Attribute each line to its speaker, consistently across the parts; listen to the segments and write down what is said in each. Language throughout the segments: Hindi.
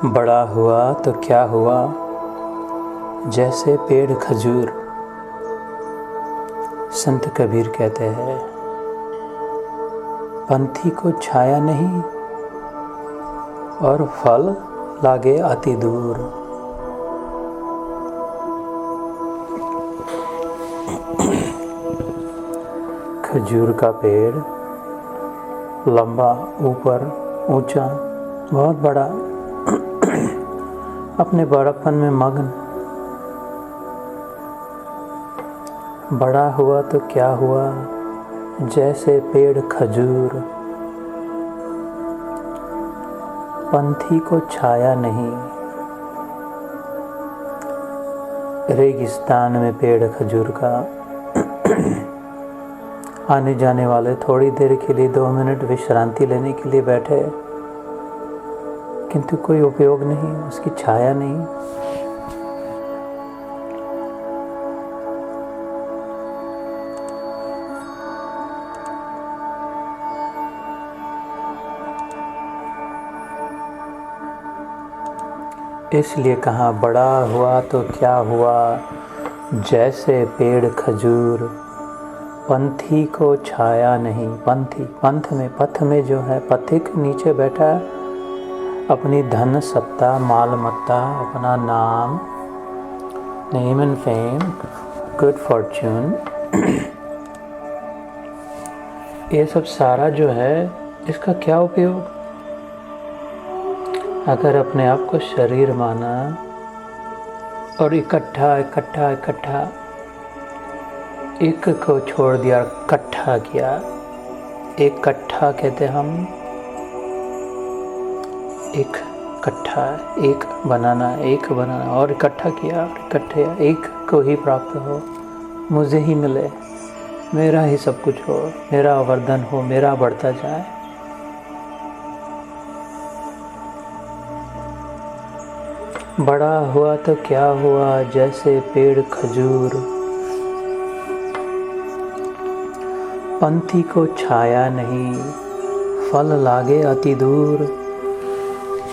Speaker 1: बड़ा हुआ तो क्या हुआ, जैसे पेड़ खजूर। संत कबीर कहते हैं, पंथी को छाया नहीं और फल लागे अति दूर। खजूर का पेड़ लंबा, ऊपर ऊंचा, बहुत बड़ा, अपने बड़प्पन में मग्न। बड़ा हुआ तो क्या हुआ, जैसे पेड़ खजूर। पंथी को छाया नहीं। रेगिस्तान में पेड़ खजूर का आने जाने वाले थोड़ी देर के लिए 2 मिनट विश्रांति लेने के लिए बैठे, किंतु कोई उपयोग नहीं, उसकी छाया नहीं। इसलिए कहा, बड़ा हुआ तो क्या हुआ, जैसे पेड़ खजूर। पंथी को छाया नहीं। पंथी, पंथ में, पथ में जो है, पथिक नीचे बैठा है, अपनी धन सत्ता, माल मत्ता, अपना नाम, name and fame, good Fortune, ये सब सारा जो है, इसका क्या उपयोग? अगर अपने आप को शरीर माना और इकट्ठा इकट्ठा इकट्ठा, एक को छोड़ दिया, इकट्ठा किया। एक कट्ठा कहते हम, एक कट्ठा, एक बनाना और इकट्ठा किया, इकट्ठे, एक को ही प्राप्त हो, मुझे ही मिले, मेरा ही सब कुछ हो, मेरा वर्धन हो, मेरा बढ़ता जाए। बड़ा हुआ तो क्या हुआ, जैसे पेड़ खजूर। पंथी को छाया नहीं, फल लागे अति दूर।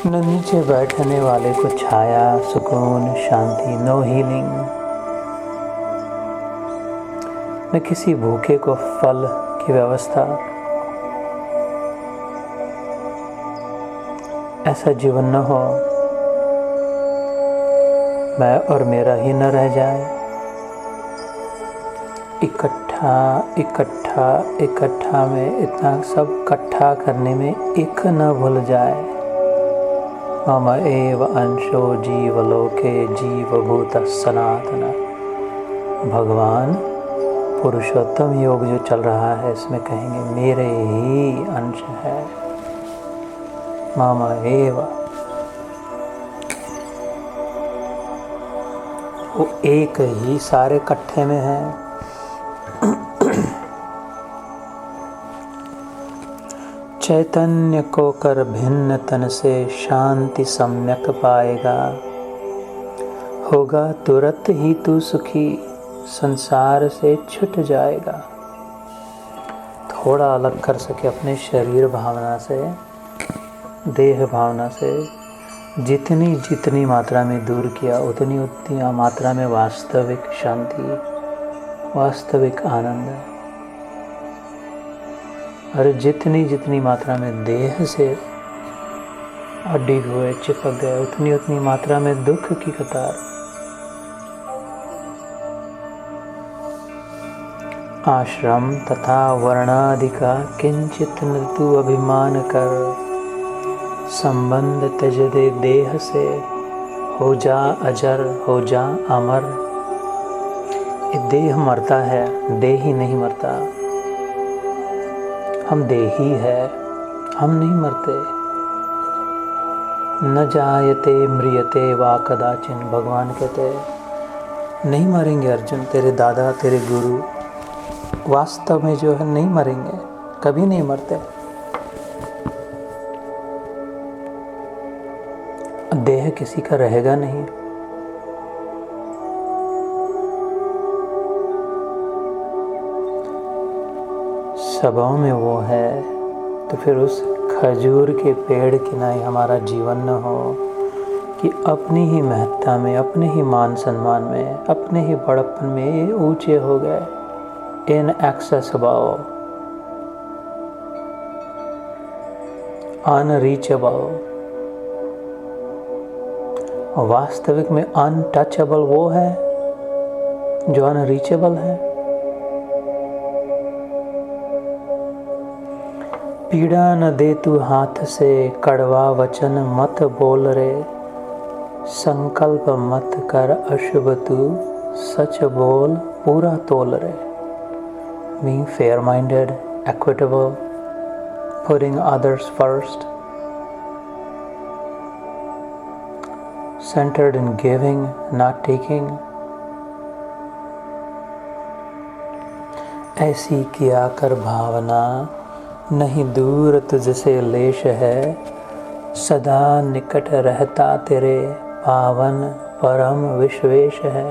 Speaker 1: न नीचे बैठने वाले को छाया, सुकून, शांति, नो हीलिंग। न किसी भूखे को फल की व्यवस्था। ऐसा जीवन न हो, मैं और मेरा ही न रह जाए। इकट्ठा में इतना सब इकट्ठा करने में एक न भूल जाए। मम एव अंशो जीवलोके जीवभूतः सनातन। भगवान पुरुषोत्तम योग जो चल रहा है, इसमें कहेंगे मेरे ही अंश है। मम एव, वो एक ही सारे इकट्ठे में है। चैतन्य को कर भिन्न तन से शांति सम्यक पाएगा। होगा तुरंत ही तू सुखी, संसार से छूट जाएगा। थोड़ा अलग कर सके अपने शरीर भावना से, देह भावना से, जितनी मात्रा में दूर किया, उतनी मात्रा में वास्तविक शांति, वास्तविक आनंद। और जितनी मात्रा में देह से अडिग हुए, चिपक गए, उतनी मात्रा में दुख की कतार। आश्रम तथा वर्णादि का किंचित न तू अभिमान कर। संबंध त्यज दे देह से, हो जा अजर, हो जा अमर। ये देह मरता है, देह ही नहीं मरता। हम देही है, हम नहीं मरते। न जायते म्रियते वा कदाचिन। भगवान कहते हैं नहीं मरेंगे अर्जुन, तेरे दादा, तेरे गुरु वास्तव में जो है नहीं मरेंगे, कभी नहीं मरते। देह किसी का रहेगा नहीं। सबों में वो है, तो फिर उस खजूर के पेड़ की नाई हमारा जीवन न हो, कि अपनी ही महत्ता में, अपने ही मान सम्मान में, अपने ही बड़प्पन में ये ऊंचे हो गए, inaccessible, unreachable। वास्तविक में अनटचेबल वो है जो अनरीचेबल है। पीड़ा न दे तू हाथ से, कड़वा वचन मत बोल रे, संकल्प मत कर अशुभ तू, सच बोल पूरा तोल रे। Being fair-minded, equitable, putting others first, centered in giving, not taking। ऐसी किया कर भावना, नहीं दूर तुझसे लेश है, सदा निकट रहता तेरे, पावन परम विश्वेश है।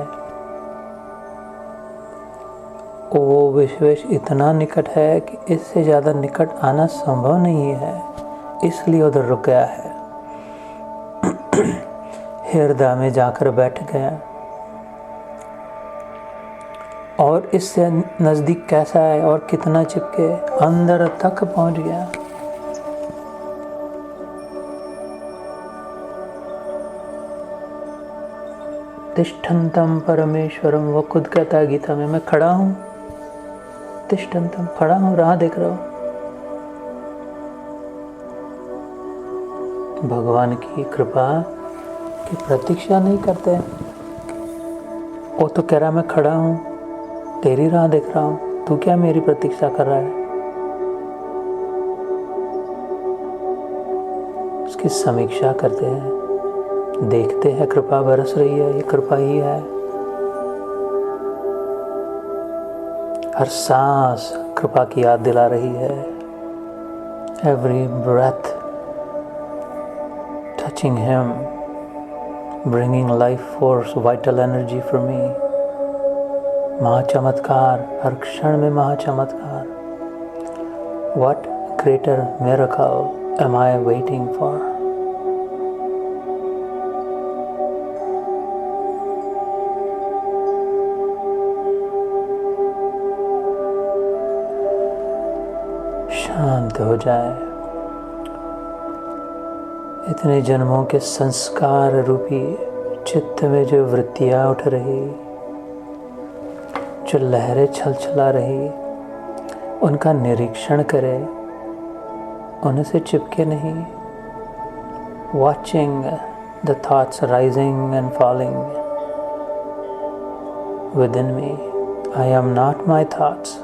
Speaker 1: वो विश्वेश इतना निकट है कि इससे ज़्यादा निकट आना संभव नहीं है, इसलिए उधर रुक गया है, हृदय में जाकर बैठ गया। और इससे नज़दीक कैसा है और कितना चिपके, अंदर तक पहुंच गया। तिष्ठन्तम परमेश्वरम, वो खुद कहता है गीता में, मैं खड़ा हूँ, तिष्ठन्तम, खड़ा हूँ, राह देख रहा हूँ। भगवान की कृपा की प्रतीक्षा नहीं करते। वो तो कह रहा मैं खड़ा हूँ, तेरी राह देख रहा हूँ, तू क्या मेरी प्रतीक्षा कर रहा है। उसकी समीक्षा करते हैं, देखते हैं कृपा बरस रही है, ये कृपा ही है। हर सांस कृपा की याद दिला रही है। Every breath touching him, bringing life force, vital energy for me। महाचमत्कार, हर क्षण में महाचमत्कार। What greater miracle am I waiting for? शांत हो जाए। इतने जन्मों के संस्कार रूपी चित्त में जो वृत्तियाँ उठ रही, जो लहरें छलछला रही, उनका निरीक्षण करे, उनसे चिपके नहीं। Watching the thoughts rising and falling within me, I am not my thoughts।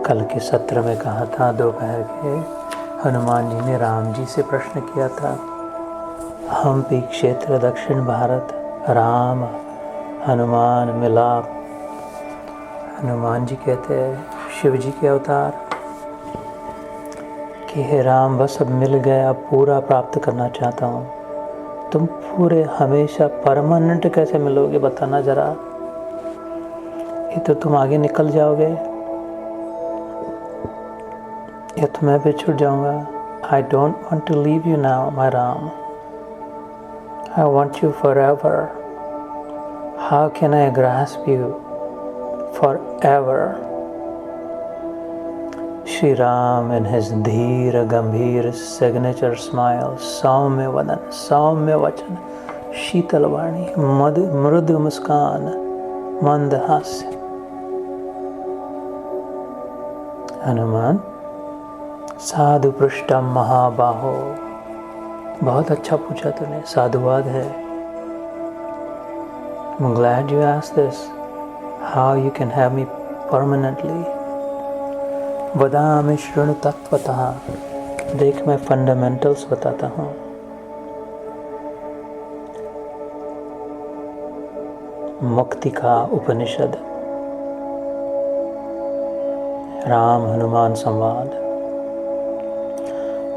Speaker 1: कल के सत्र में कहा था, दोपहर के हनुमान जी ने राम जी से प्रश्न किया था, हम्पी क्षेत्र दक्षिण भारत, राम हनुमान मिलाप। हनुमान जी कहते हैं शिव जी के अवतार कि हे राम, बस अब मिल गए, अब पूरा प्राप्त करना चाहता हूँ। तुम पूरे हमेशा परमानेंट कैसे मिलोगे, बताना जरा। ये तो तुम आगे निकल जाओगे या तो मैं भी छूट जाऊंगा। I don't want to leave you now, my Ram. I want you forever. How can I grasp you forever? Shri Ram in his dheer gambhir signature smile, saumya vadan, saumya vachan, शीतल वाणी, मृदु मुस्कान, मंद हास्य। हनुमान, साधु पृष्ठम महाबाहो, बहुत अच्छा पूछा तूने, साधुवाद है। I'm glad you asked this. How you can have me permanently? वदामि शृणु तत्वतः, देख मैं फंडामेंटल्स बताता हूँ। मुक्ति का उपनिषद, राम हनुमान संवाद।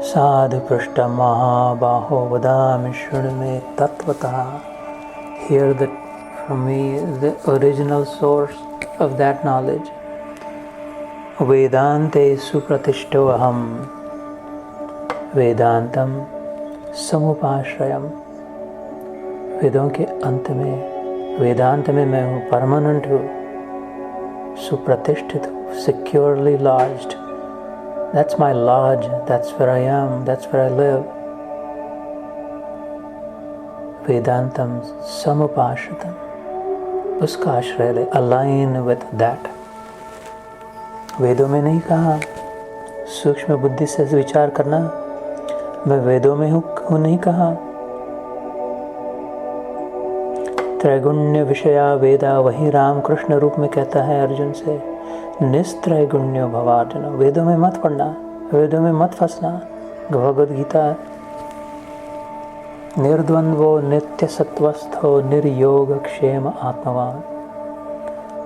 Speaker 1: साधु पृष्ठ महाबाहो वदामि शृणु मे तत्वतः। Hear from me the original source of that knowledge. वेदांते सुप्रतिष्ठो अहम वेदांतम समुपाश्रयम। वेदों के अंत में, वेदांत में मैं हूँ, परमानेंट हूँ, सुप्रतिष्ठित हूँ, securely lodged. That's my lodge, that's where I am, that's where I live. वेदांतम समुपाश्रितम, उसका आश्रय ले, align with that. वेदों में नहीं कहा सूक्ष्म बुद्धि से विचार करना, मैं वेदों में हूँ नहीं कहा। त्रैगुण्य विषया वेदा, वही राम कृष्ण रूप में कहता है अर्जुन से, निस्त्रैगुण्यो भवार्जुन। वेदों में मत पढ़ना, वेदों में मत फंसना। भगवद गीता, निर्द्वंद्वो नित्य सत्वस्थो निर्योग क्षेम आत्मवान।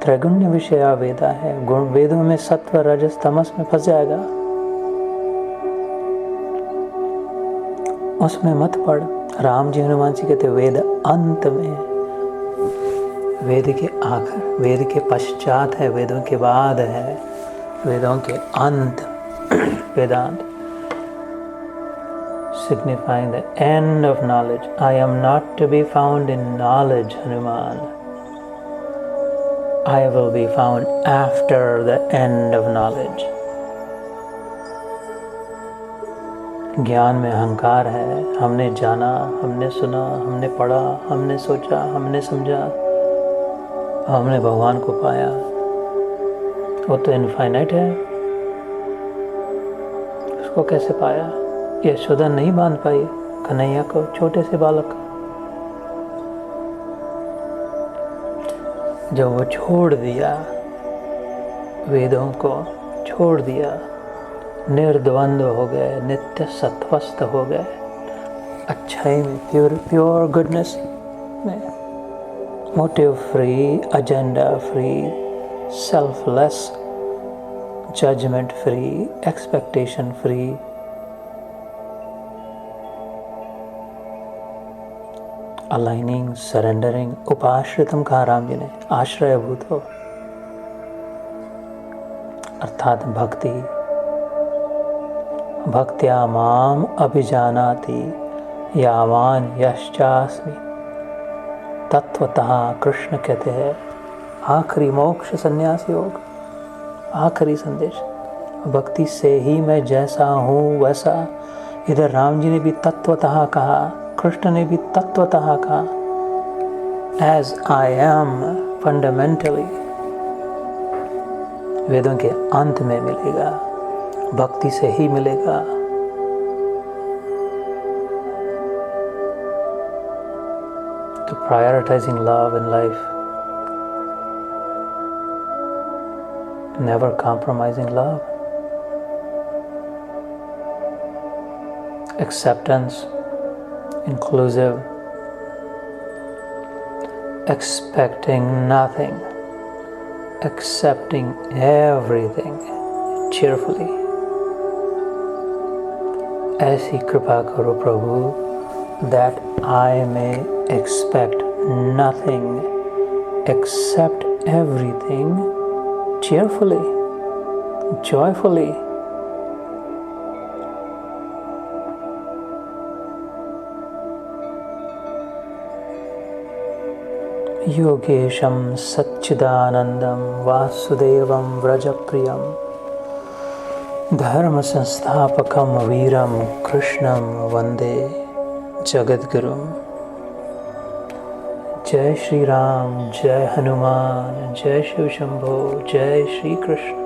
Speaker 1: त्रैगुण्य विषया वेदा है, गुण वेदों में सत्व रजस तमस में फंस जाएगा, उसमें मत पढ़। राम जी हनुमान जी कहते वेद अंत में, वेद के आखिर, वेद के पश्चात है, वेदों के बाद है, वेदों के अंत। वेदांत signifying the end of knowledge. I am not to be found in knowledge, Hanuman. I will be found after the end of knowledge. ज्ञान में अहंकार है, हमने जाना, हमने सुना, हमने पढ़ा, हमने सोचा, हमने समझा, हमने भगवान को पाया। वो तो इनफाइनाइट है, उसको कैसे पाया? यशोदा नहीं बांध पाई कन्हैया को, छोटे से बालक। जब वो छोड़ दिया, वेदों को छोड़ दिया, निर्द्वंद्व हो गए, नित्य सत्वस्थ हो गए, अच्छाई में, प्योर गुडनेस में, motive free, agenda free, selfless, judgement free, expectation free. Aligning, surrendering, उपाश्रितम कहा राम जी ने, आश्रयभूत हो, अर्थात भक्ति। भक्त्या माम अभिजानाति यावान यश्चास्मि तत्वतः। कृष्ण कहते हैं आखिरी मोक्ष संन्यास योग, आखिरी संदेश, भक्ति से ही मैं जैसा हूँ वैसा। इधर राम जी ने भी तत्वतः कहा, कृष्ण ने भी तत्वतः कहा, एज आई एम फंडामेंटली। वेदों के अंत में मिलेगा, भक्ति से ही मिलेगा। तो prioritizing love in life, never compromising love, acceptance, inclusive, expecting nothing, accepting everything cheerfully। ऐसी कृपा करो प्रभु, that I may expect nothing, accept everything cheerfully, joyfully। योगेशं सच्चिदानंदं वासुदेवं व्रजप्रियं धर्म संस्थापकं वीरं कृष्णं वंदे जगद्गुरुं। जय श्री राम, जय हनुमान, जय शिव शंभो, जय श्री कृष्ण।